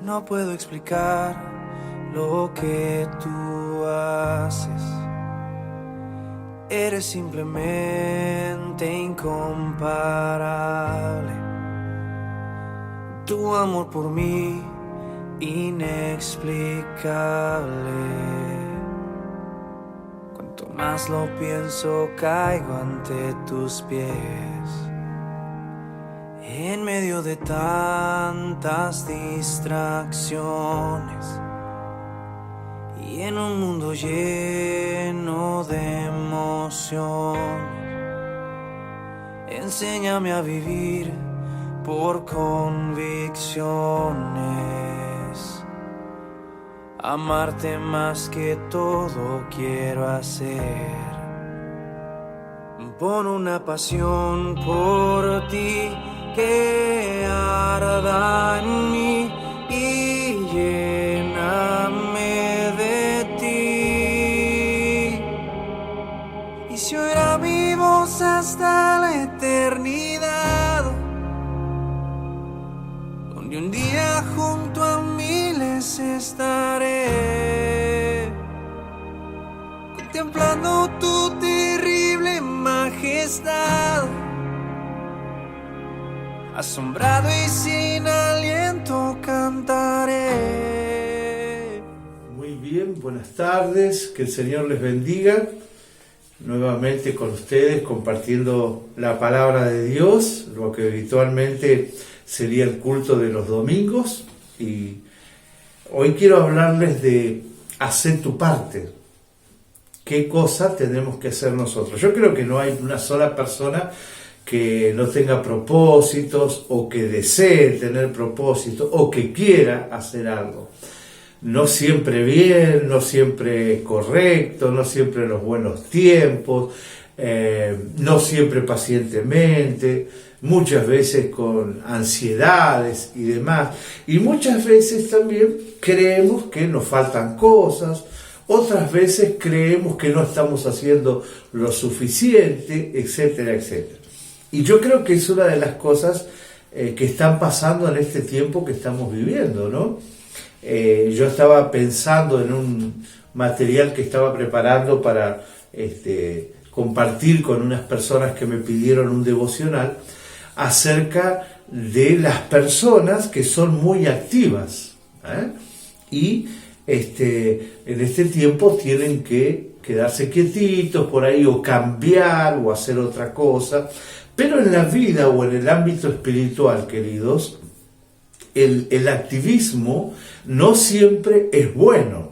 No puedo explicar lo que tú haces. Eres simplemente incomparable. Tu amor por mí, inexplicable. Cuanto más lo pienso, caigo ante tus pies. En medio de tantas distracciones y en un mundo lleno de emociones, enséñame a vivir por convicciones. Amarte más que todo quiero hacer. Pon una pasión por ti que arda en mí y lléname de ti. Y se oirá mi voz hasta la eternidad, donde un día junto a miles estaré, contemplando tu terrible majestad. Asombrado y sin aliento cantaré. Muy bien, buenas tardes, que el Señor les bendiga. Nuevamente con ustedes compartiendo la palabra de Dios, lo que habitualmente sería el culto de los domingos. Y hoy quiero hablarles de hacer tu parte. ¿Qué cosa tenemos que hacer nosotros? Yo creo que no hay una sola persona que no tenga propósitos o que desee tener propósitos o que quiera hacer algo. No siempre bien, no siempre correcto, no siempre en los buenos tiempos, no siempre pacientemente, muchas veces con ansiedades y demás. Y muchas veces también creemos que nos faltan cosas, otras veces creemos que no estamos haciendo lo suficiente, etcétera, etcétera. Y yo creo que es una de las cosas que están pasando en este tiempo que estamos viviendo, ¿no? Yo estaba pensando en un material que estaba preparando para compartir con unas personas que me pidieron un devocional acerca de las personas que son muy activas, y en este tiempo tienen que quedarse quietitos por ahí o cambiar o hacer otra cosa. Pero en la vida o en el ámbito espiritual, queridos, el activismo no siempre es bueno.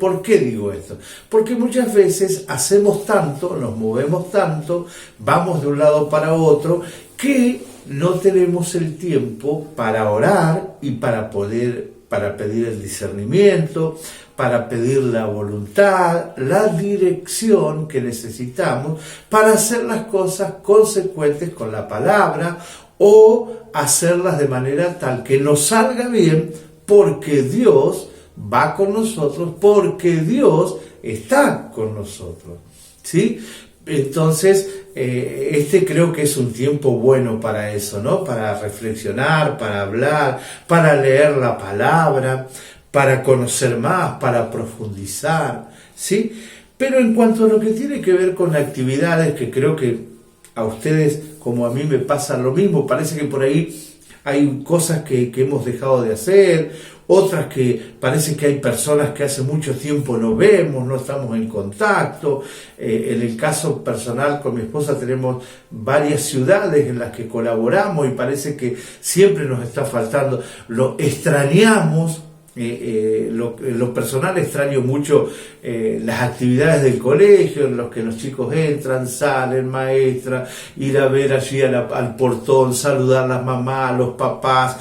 ¿Por qué digo esto? Porque muchas veces hacemos tanto, nos movemos tanto, vamos de un lado para otro, que no tenemos el tiempo para orar y para pedir el discernimiento, para pedir la voluntad, la dirección que necesitamos para hacer las cosas consecuentes con la palabra o hacerlas de manera tal que nos salga bien, porque Dios va con nosotros, porque Dios está con nosotros, ¿sí? Entonces, creo que es un tiempo bueno para eso, ¿no? Para reflexionar, para hablar, para leer la palabra, para conocer más, para profundizar, ¿sí? Pero en cuanto a lo que tiene que ver con actividades, que creo que a ustedes como a mí me pasa lo mismo, parece que por ahí hay cosas que hemos dejado de hacer, otras que parece que hay personas que hace mucho tiempo no vemos, no estamos en contacto. En el caso personal con mi esposa tenemos varias ciudades en las que colaboramos y parece que siempre nos está faltando, lo extrañamos. Lo personal extraño mucho las actividades del colegio en los que los chicos entran, salen, maestra, ir a ver allí al portón, saludar a las mamás, a los papás,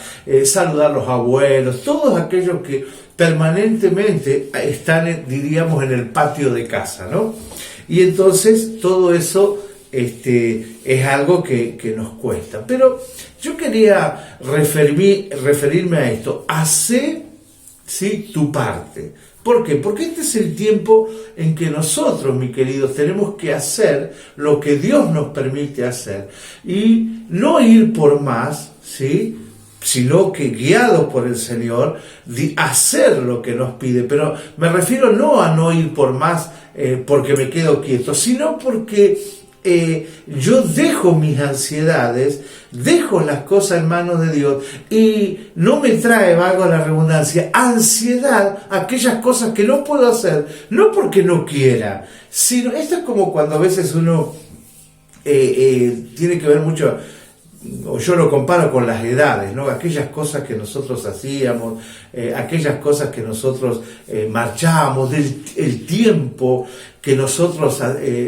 saludar a los abuelos, todos aquellos que permanentemente están, diríamos, en el patio de casa, ¿no? Y entonces todo eso es algo que nos cuesta. Pero yo quería referirme a esto, ¿sí? Tu parte. ¿Por qué? Porque este es el tiempo en que nosotros, mis queridos, tenemos que hacer lo que Dios nos permite hacer y no ir por más, ¿sí? sino que guiados por el Señor, de hacer lo que nos pide. Pero me refiero no a no ir por más porque me quedo quieto, sino porque yo dejo mis ansiedades, dejo las cosas en manos de Dios y no me trae, valga la redundancia, ansiedad aquellas cosas que no puedo hacer, no porque no quiera, sino esto es como cuando a veces uno tiene que ver mucho, o yo lo comparo con las edades, ¿no? Aquellas cosas que nosotros hacíamos, aquellas cosas que nosotros marchábamos, el tiempo que nosotros,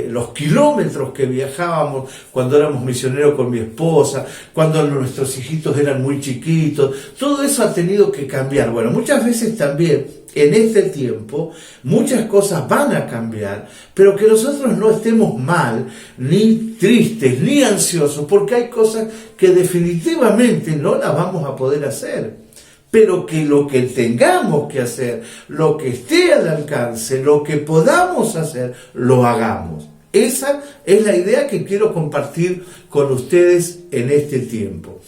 los kilómetros que viajábamos cuando éramos misioneros con mi esposa, cuando nuestros hijitos eran muy chiquitos, todo eso ha tenido que cambiar. Bueno, muchas veces también en este tiempo muchas cosas van a cambiar, pero que nosotros no estemos mal, ni tristes, ni ansiosos, porque hay cosas que definitivamente no las vamos a poder hacer. Pero que lo que tengamos que hacer, lo que esté al alcance, lo que podamos hacer, lo hagamos. Esa es la idea que quiero compartir con ustedes en este tiempo.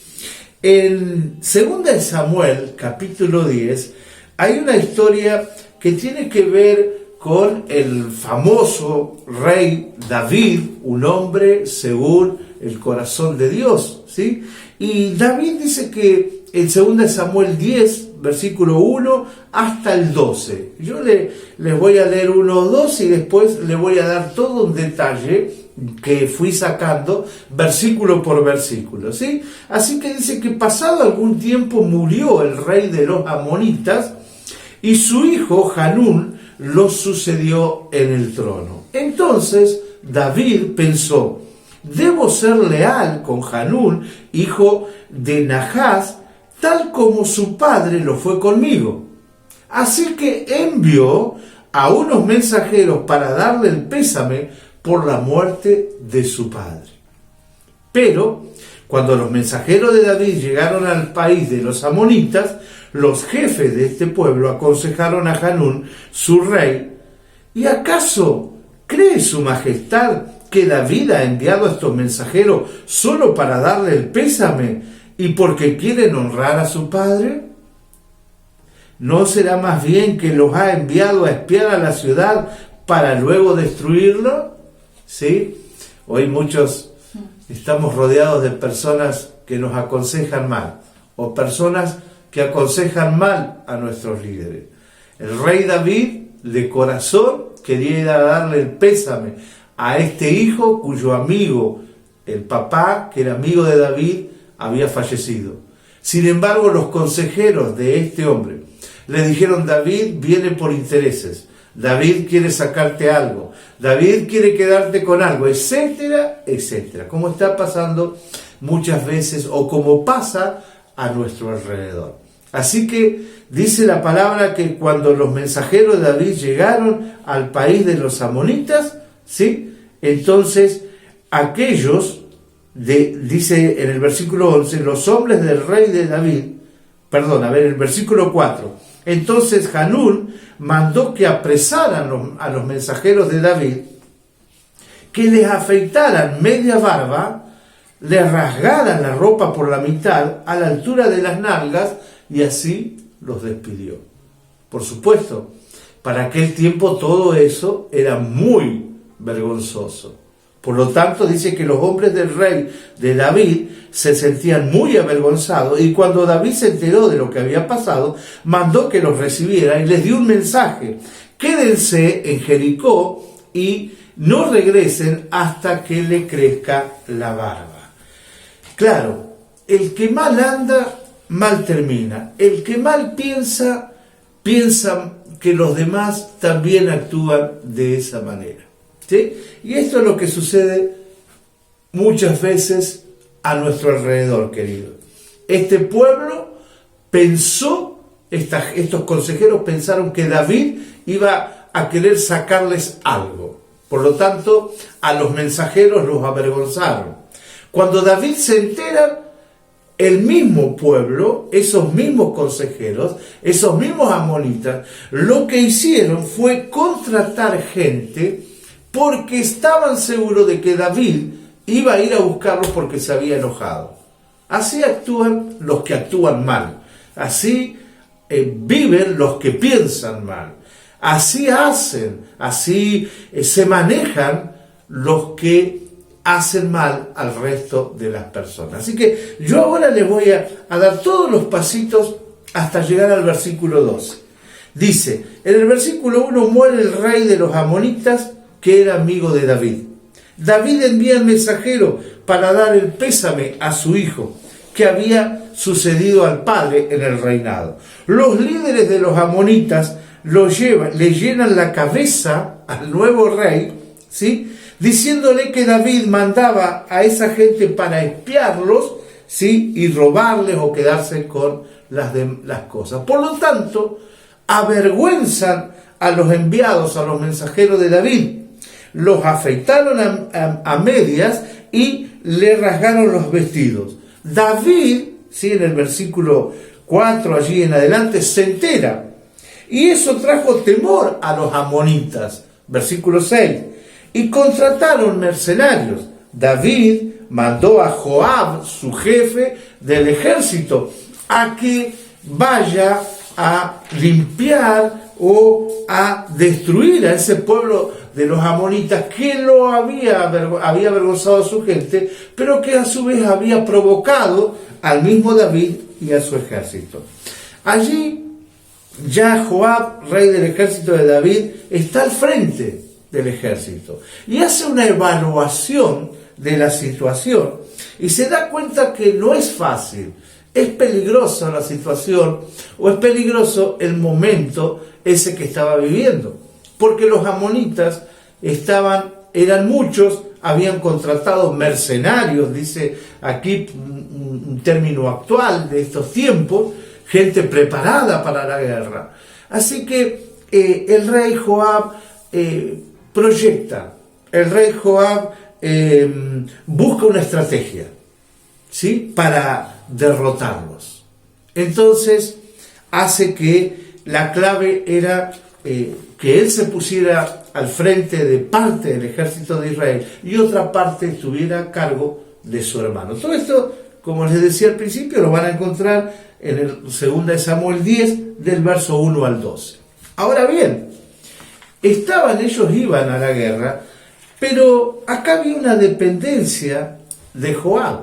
En 2 Samuel, capítulo 10, hay una historia que tiene que ver con el famoso rey David, un hombre según el corazón de Dios, ¿sí? Y David dice que en 2 Samuel 10, versículo 1 hasta el 12. Yo les voy a leer 1 o 2 y después les voy a dar todo un detalle que fui sacando versículo por versículo, ¿sí? Así que dice que pasado algún tiempo murió el rey de los amonitas y su hijo Hanún lo sucedió en el trono. Entonces David pensó: debo ser leal con Hanún, hijo de Nahás, tal como su padre lo fue conmigo. Así que envió a unos mensajeros para darle el pésame por la muerte de su padre. Pero cuando los mensajeros de David llegaron al país de los amonitas, los jefes de este pueblo aconsejaron a Hanún, su rey: ¿y acaso cree su majestad que David ha enviado a estos mensajeros solo para darle el pésame y porque quieren honrar a su padre? ¿No será más bien que los ha enviado a espiar a la ciudad para luego destruirlo? ¿Sí? Hoy muchos estamos rodeados de personas que nos aconsejan mal, o personas que aconsejan mal a nuestros líderes. El rey David, de corazón, quería darle el pésame a este hijo cuyo amigo, el papá, que era amigo de David, había fallecido. Sin embargo, los consejeros de este hombre le dijeron: David viene por intereses, David quiere sacarte algo, David quiere quedarte con algo, etcétera, etcétera. Como está pasando muchas veces, o como pasa a nuestro alrededor. Así que dice la palabra que cuando los mensajeros de David llegaron al país de los amonitas, ¿sí? Entonces aquellos, dice en el versículo 11, los hombres del rey de David, el versículo 4, entonces Hanún mandó que apresaran a los mensajeros de David, que les afeitaran media barba, les rasgaran la ropa por la mitad a la altura de las nalgas, y así los despidió. Por supuesto, para aquel tiempo todo eso era muy vergonzoso. Por lo tanto, dice que los hombres del rey de David se sentían muy avergonzados, y cuando David se enteró de lo que había pasado, mandó que los recibiera y les dio un mensaje: quédense en Jericó y no regresen hasta que le crezca la barba. Claro, el que mal anda, mal termina. El que mal piensa, piensa que los demás también actúan de esa manera. ¿Sí? Y esto es lo que sucede muchas veces a nuestro alrededor, querido. Este pueblo pensó, estos consejeros pensaron que David iba a querer sacarles algo. Por lo tanto, a los mensajeros los avergonzaron. Cuando David se entera, el mismo pueblo, esos mismos consejeros, esos mismos amonitas, lo que hicieron fue contratar gente porque estaban seguros de que David iba a ir a buscarlos porque se había enojado. Así actúan los que actúan mal. Así viven los que piensan mal. Así hacen, así se manejan los que hacen mal al resto de las personas. Así que yo ahora les voy a dar todos los pasitos hasta llegar al versículo 12. Dice, en el versículo 1 muere el rey de los amonitas que era amigo de David. David envía el mensajero para dar el pésame a su hijo, que había sucedido al padre en el reinado. Los líderes de los amonitas le llenan la cabeza al nuevo rey, ¿sí?, diciéndole que David mandaba a esa gente para espiarlos, ¿sí?, y robarles o quedarse con las cosas. Por lo tanto, avergüenzan a los enviados, a los mensajeros de David. Los afeitaron a medias y le rasgaron los vestidos. David, ¿sí?, en el versículo 4, allí en adelante, se entera. Y eso trajo temor a los amonitas. Versículo 6. Y contrataron mercenarios. David mandó a Joab, su jefe del ejército, a que vaya a limpiar o a destruir a ese pueblo de los amonitas que lo había avergonzado a su gente, pero que a su vez había provocado al mismo David y a su ejército. Allí ya Joab, rey del ejército de David, está al frente del ejército y hace una evaluación de la situación y se da cuenta que no es fácil, es peligrosa la situación o es peligroso el momento ese que estaba viviendo, porque los amonitas eran muchos, habían contratado mercenarios, dice aquí un término actual de estos tiempos, gente preparada para la guerra. Así que el rey Joab proyecta, el rey Joab busca una estrategia, ¿sí?, para derrotarlos. Entonces hace que la clave era que él se pusiera al frente de parte del ejército de Israel y otra parte estuviera a cargo de su hermano. Todo esto, como les decía al principio, lo van a encontrar en el 2 Samuel 10, del verso 1 al 12. Ahora bien, ellos iban a la guerra, pero acá había una dependencia de Joab.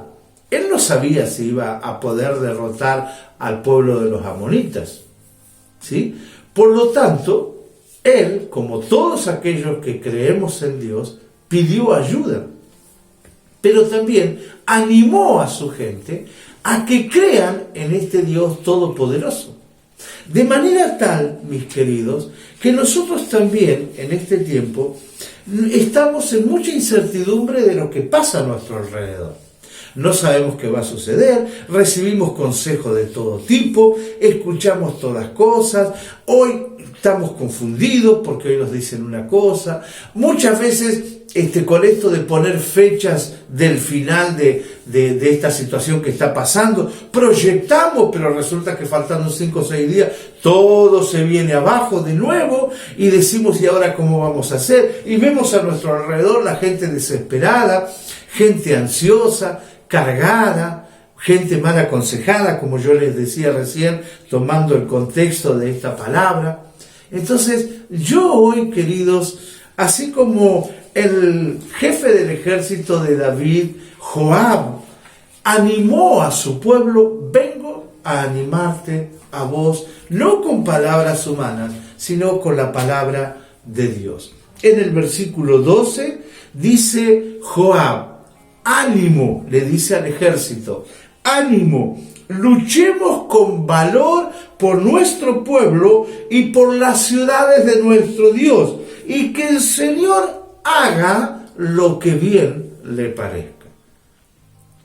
Él no sabía si iba a poder derrotar al pueblo de los amonitas, ¿sí? Por lo tanto, él, como todos aquellos que creemos en Dios, pidió ayuda, pero también animó a su gente a que crean en este Dios todopoderoso. De manera tal, mis queridos, que nosotros también en este tiempo estamos en mucha incertidumbre de lo que pasa a nuestro alrededor. No sabemos qué va a suceder, recibimos consejos de todo tipo, escuchamos todas cosas, hoy estamos confundidos porque hoy nos dicen una cosa, muchas veces con esto de poner fechas del final de esta situación que está pasando, proyectamos, pero resulta que faltando 5 o 6 días, todo se viene abajo de nuevo y decimos, ¿y ahora cómo vamos a hacer? Y vemos a nuestro alrededor la gente desesperada, gente ansiosa, cargada, gente mal aconsejada, como yo les decía recién, tomando el contexto de esta palabra. Entonces, yo hoy, queridos, así como el jefe del ejército de David, Joab, animó a su pueblo, vengo a animarte a vos, no con palabras humanas, sino con la palabra de Dios. En el versículo 12 dice Joab, ánimo, le dice al ejército, ánimo, luchemos con valor por nuestro pueblo y por las ciudades de nuestro Dios, y que el Señor haga lo que bien le parezca.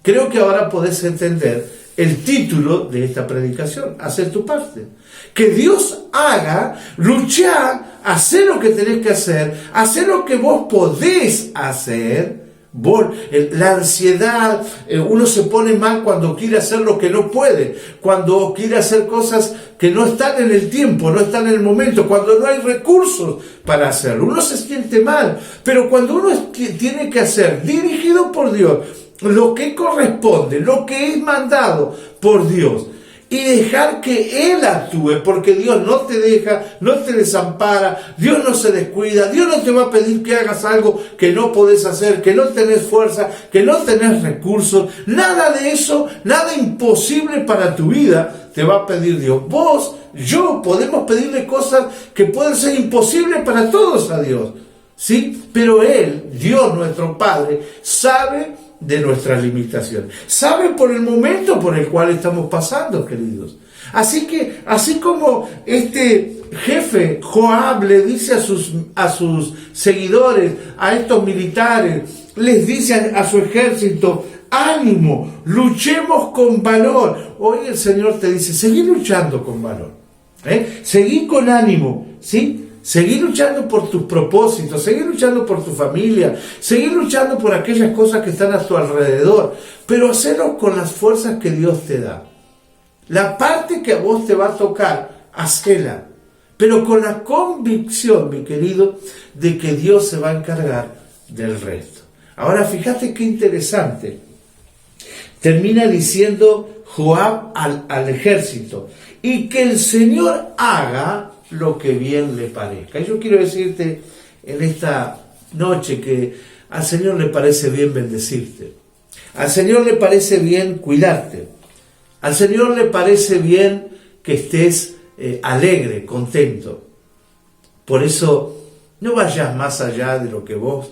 Creo que ahora podés entender el título de esta predicación, hacer tu parte. Que Dios haga, luchar, hacer lo que tenés que hacer lo que vos podés hacer. La ansiedad, uno se pone mal cuando quiere hacer lo que no puede, cuando quiere hacer cosas que no están en el tiempo, no están en el momento, cuando no hay recursos para hacerlo, uno se siente mal, pero cuando uno tiene que hacer, dirigido por Dios, lo que corresponde, lo que es mandado por Dios, y dejar que Él actúe, porque Dios no te deja, no te desampara, Dios no se descuida, Dios no te va a pedir que hagas algo que no podés hacer, que no tenés fuerza, que no tenés recursos, nada de eso, nada imposible para tu vida te va a pedir Dios. Vos, yo, podemos pedirle cosas que pueden ser imposibles para todos a Dios, ¿sí? Pero Él, Dios nuestro Padre, sabe de nuestras limitaciones, sabe por el momento por el cual estamos pasando, queridos. Así que, así como este jefe Joab le dice a sus seguidores, a estos militares, les dice a su ejército: ánimo, luchemos con valor. Hoy el Señor te dice: seguí luchando con valor, seguí con ánimo, ¿sí? Seguir luchando por tus propósitos, seguir luchando por tu familia, seguir luchando por aquellas cosas que están a tu alrededor, pero hacerlo con las fuerzas que Dios te da. La parte que a vos te va a tocar, hacela, pero con la convicción, mi querido, de que Dios se va a encargar del resto. Ahora fíjate qué interesante. Termina diciendo Joab al ejército: y que el Señor haga lo que bien le parezca. Y yo quiero decirte en esta noche que al Señor le parece bien bendecirte, al Señor le parece bien cuidarte, al Señor le parece bien que estés alegre, contento. Por eso no vayas más allá de lo que vos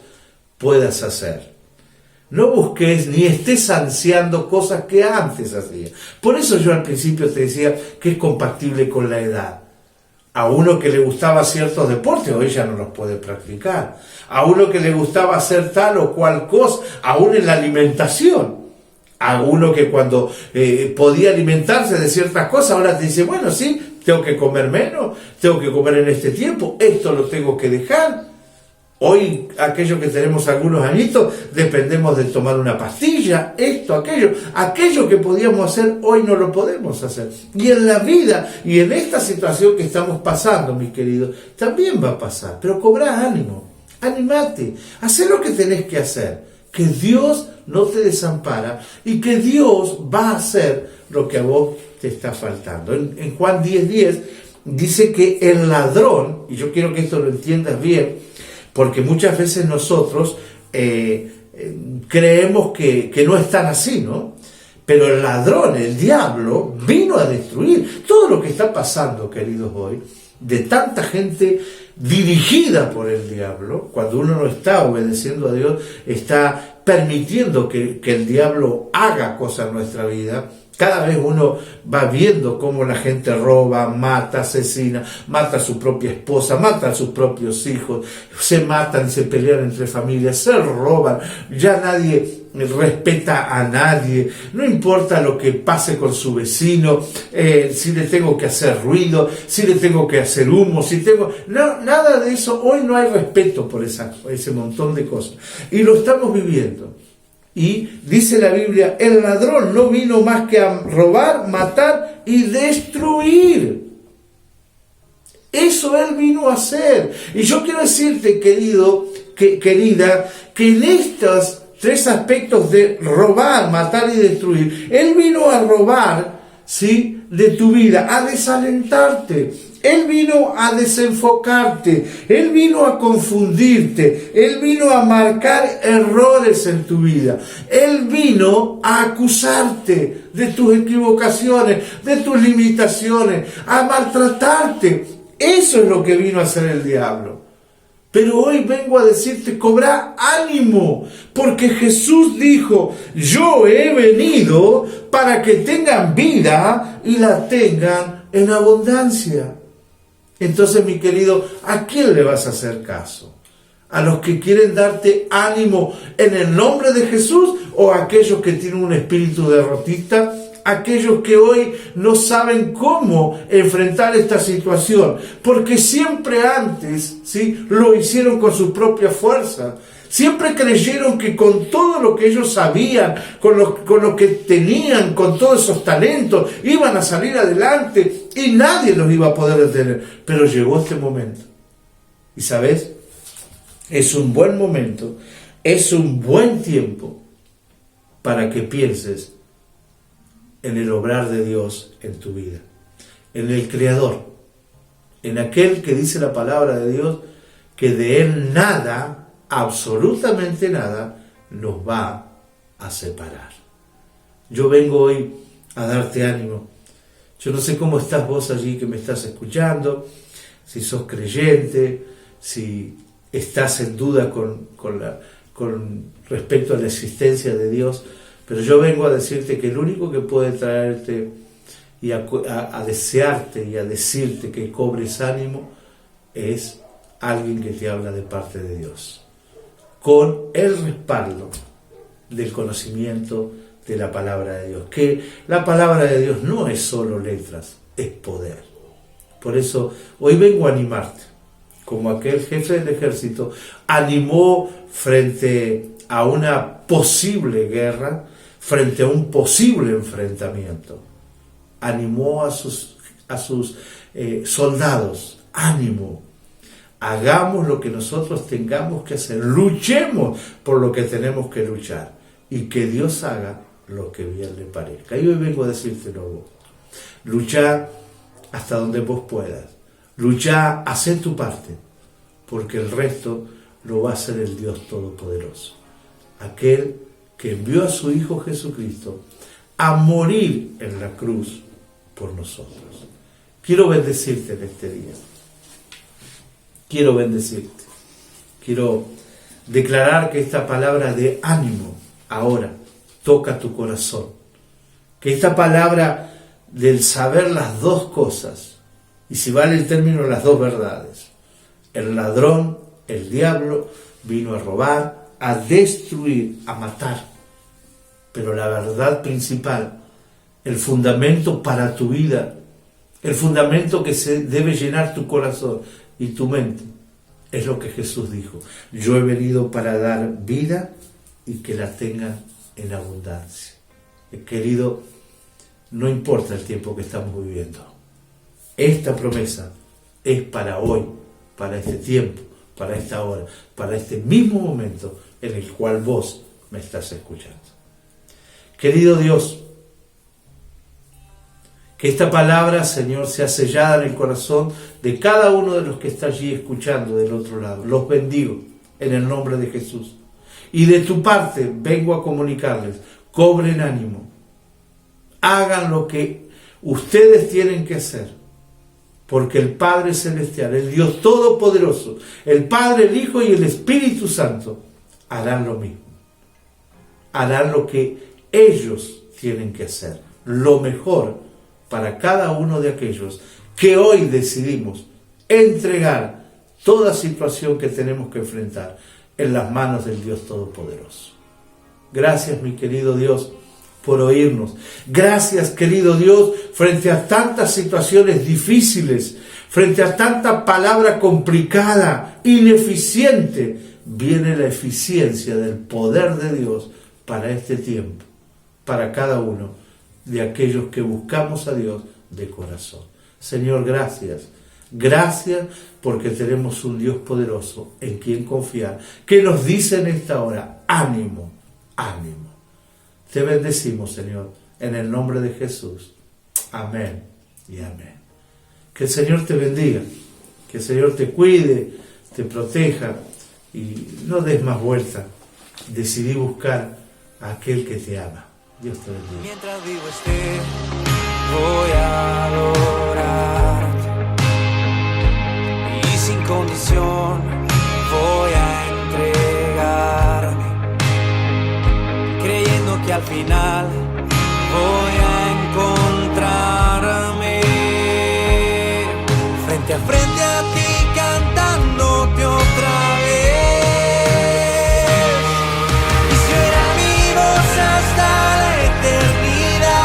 puedas hacer. No busques ni estés ansiando cosas que antes hacías. Por eso yo al principio te decía que es compatible con la edad. A uno que le gustaba ciertos deportes, hoy ya no los puede practicar. A uno que le gustaba hacer tal o cual cosa, aún en la alimentación. A uno que cuando podía alimentarse de ciertas cosas, ahora te dice: bueno, sí, tengo que comer menos, tengo que comer en este tiempo, esto lo tengo que dejar. Hoy, aquellos que tenemos algunos añitos, dependemos de tomar una pastilla, esto, aquello que podíamos hacer, hoy no lo podemos hacer. Y en la vida, y en esta situación que estamos pasando, mis queridos, también va a pasar. Pero cobrá ánimo, animate, hacé lo que tenés que hacer, que Dios no te desampara y que Dios va a hacer lo que a vos te está faltando. En Juan 10:10 dice que el ladrón, y yo quiero que esto lo entiendas bien, porque muchas veces nosotros creemos que no es tan así, ¿no? Pero el ladrón, el diablo, vino a destruir todo lo que está pasando, queridos, hoy, de tanta gente dirigida por el diablo. Cuando uno no está obedeciendo a Dios, está permitiendo que el diablo haga cosas en nuestra vida. Cada vez uno va viendo cómo la gente roba, mata, asesina, mata a su propia esposa, mata a sus propios hijos, se matan, se pelean entre familias, se roban, ya nadie respeta a nadie, no importa lo que pase con su vecino, si le tengo que hacer ruido, si le tengo que hacer humo, no, nada de eso. Hoy no hay respeto por ese montón de cosas y lo estamos viviendo. Y dice la Biblia: el ladrón no vino más que a robar, matar y destruir. Eso él vino a hacer. Y yo quiero decirte, querido, querida, que en estos tres aspectos de robar, matar y destruir, él vino a robar, ¿sí?, de tu vida, a desalentarte. Él vino a desenfocarte, Él vino a confundirte, Él vino a marcar errores en tu vida, Él vino a acusarte de tus equivocaciones, de tus limitaciones, a maltratarte. Eso es lo que vino a hacer el diablo. Pero hoy vengo a decirte: cobra ánimo, porque Jesús dijo: yo he venido para que tengan vida y la tengan en abundancia. Entonces, mi querido, ¿a quién le vas a hacer caso? ¿A los que quieren darte ánimo en el nombre de Jesús o a aquellos que tienen un espíritu derrotista? Aquellos que hoy no saben cómo enfrentar esta situación, porque siempre antes, ¿sí?, lo hicieron con su propia fuerza. Siempre creyeron que con todo lo que ellos sabían, con lo que tenían, con todos esos talentos, iban a salir adelante y nadie los iba a poder detener. Pero llegó este momento. Y ¿sabes? Es un buen momento, es un buen tiempo para que pienses en el obrar de Dios en tu vida, en el Creador, en aquel que dice la palabra de Dios, que de Él nada, absolutamente nada, nos va a separar. Yo vengo hoy a darte ánimo. Yo no sé cómo estás vos allí que me estás escuchando, si sos creyente, si estás en duda con respecto a la existencia de Dios, pero yo vengo a decirte que el único que puede traerte y a desearte y a decirte que cobres ánimo es alguien que te habla de parte de Dios, con el respaldo del conocimiento de la palabra de Dios, que la palabra de Dios no es solo letras, es poder. Por eso hoy vengo a animarte, como aquel jefe del ejército animó frente a una posible guerra, frente a un posible enfrentamiento. Animó a sus soldados, ánimo, hagamos lo que nosotros tengamos que hacer, luchemos por lo que tenemos que luchar y que Dios haga lo que bien le parezca. Y hoy vengo a decírtelo a vos. Luchá hasta donde vos puedas. Luchá, hacé tu parte, porque el resto lo va a hacer el Dios Todopoderoso. Aquel que envió a su Hijo Jesucristo a morir en la cruz por nosotros. Quiero bendecirte en este día. Quiero bendecirte. Quiero declarar que esta palabra de ánimo ahora toca tu corazón. Que esta palabra del saber las dos cosas, y si vale el término, las dos verdades. El ladrón, el diablo, vino a robar, a destruir, a matar. Pero la verdad principal, el fundamento para tu vida, el fundamento que se debe llenar tu corazón y tu mente, es lo que Jesús dijo. Yo he venido para dar vida y que la tengan en abundancia. Querido, no importa el tiempo que estamos viviendo. Esta promesa es para hoy, para este tiempo, para esta hora, para este mismo momento en el cual vos me estás escuchando. Querido Dios, que esta palabra, Señor, sea sellada en el corazón de cada uno de los que está allí escuchando del otro lado. Los bendigo en el nombre de Jesús. Y de tu parte vengo a comunicarles, cobren ánimo, hagan lo que ustedes tienen que hacer, porque el Padre Celestial, el Dios Todopoderoso, el Padre, el Hijo y el Espíritu Santo harán lo mismo. Harán lo que ellos tienen que hacer, lo mejor para cada uno de aquellos que hoy decidimos entregar toda situación que tenemos que enfrentar en las manos del Dios Todopoderoso. Gracias, mi querido Dios, por oírnos. Gracias, querido Dios, frente a tantas situaciones difíciles, frente a tanta palabra complicada, ineficiente, viene la eficiencia del poder de Dios para este tiempo, para cada uno de aquellos que buscamos a Dios de corazón. Señor, gracias. Gracias porque tenemos un Dios poderoso en quien confiar, que nos dice en esta hora, ánimo, ánimo. Te bendecimos, Señor, en el nombre de Jesús. Amén y amén. Que el Señor te bendiga, que el Señor te cuide, te proteja y no des más vuelta. Decidí buscar a aquel que te ama. Dios te bendiga. Mientras vivo esté, voy a adorarte y sin condición voy a entregarme, creyendo que al final voy a encontrarme frente a ti cantándote otra vez. Y será mi voz hasta la eternidad,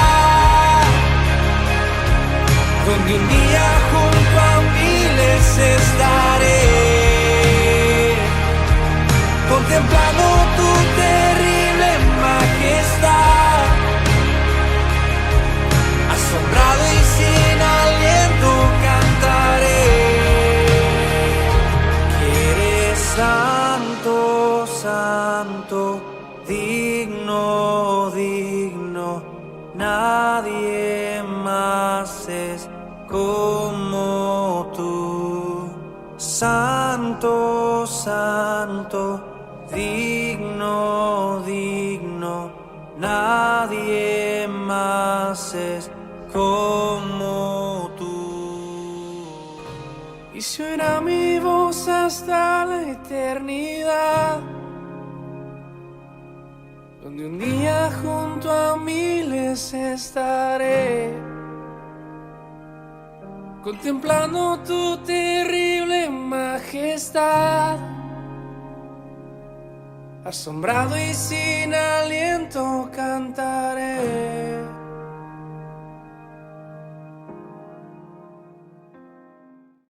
donde un día junto a miles estaré, contemplando tu terrible majestad, asombrado y sin aliento cantaré, que eres santo, santo, digno, digno. más es como tú. Santo, santo, digno, digno, nadie más es como tú. Y se oirá mi voz hasta la eternidad, donde un día junto a miles estaré, contemplando tu terrible majestad. Asombrado y sin aliento cantaré.